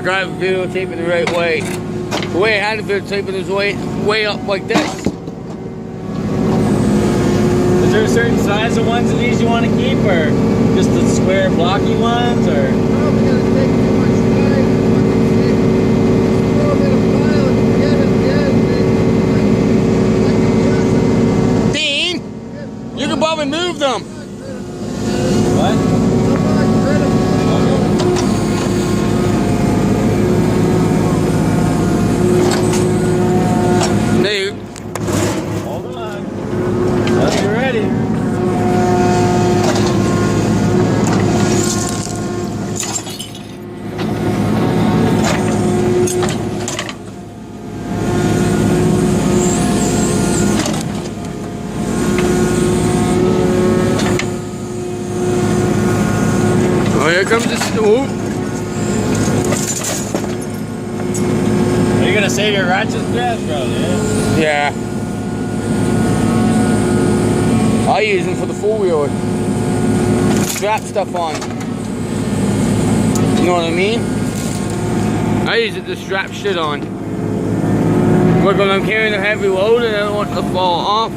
got it videotaping the right way. The way I had it videotaping is way up like this. Is there a certain size of ones of these you want to keep, or just the square blocky ones, or? Probably gonna take too much time. Throw them in a pile and get it dead. Dean, you can probably move them. What? There. Hold on. Well, you're ready. Oh, here comes the snoop. Are you gonna save your ratchets for that, bro? Yeah. I use them for the four-wheeler. Strap stuff on. You know what I mean? I use it to strap shit on. Like when I'm carrying a heavy load and I don't want it to fall off.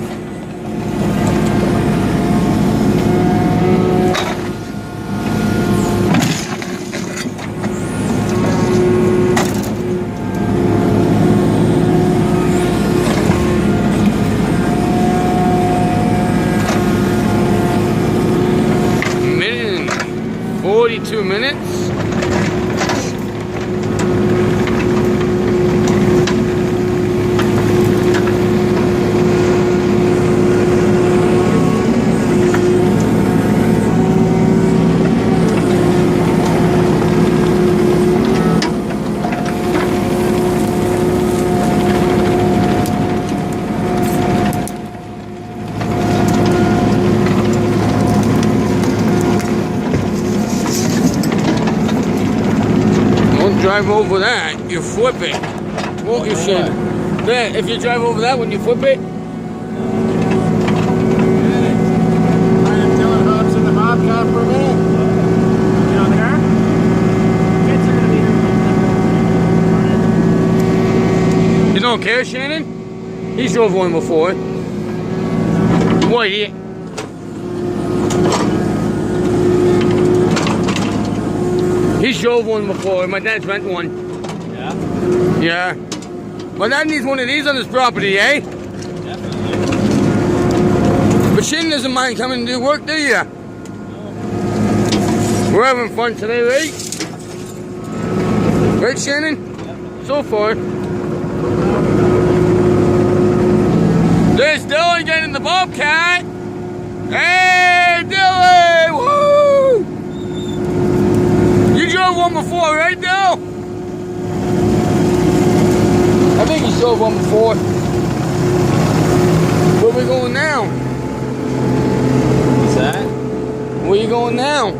Minute and 42 minutes. Drive over that, you flip it. Won't you, Shane? Yeah, if you drive over that, when you flip it. I am telling Hobbs in the Bobcat for a minute. You on the car? Kids are gonna be here. You don't care, Shannon? He's drove one before. What, He's drove one before. My dad's rent one. Yeah? Yeah. My dad needs one of these on his property, eh? Definitely. But Shannon doesn't mind coming and do work, do you? No. We're having fun today, right? Right, Shannon? Definitely. So far. There's Dylan getting the Bobcat. Hey, Dylan! Woo! You drove one before, right, Dill? I think you drove one before. Where we going now? What's that? Where you going now?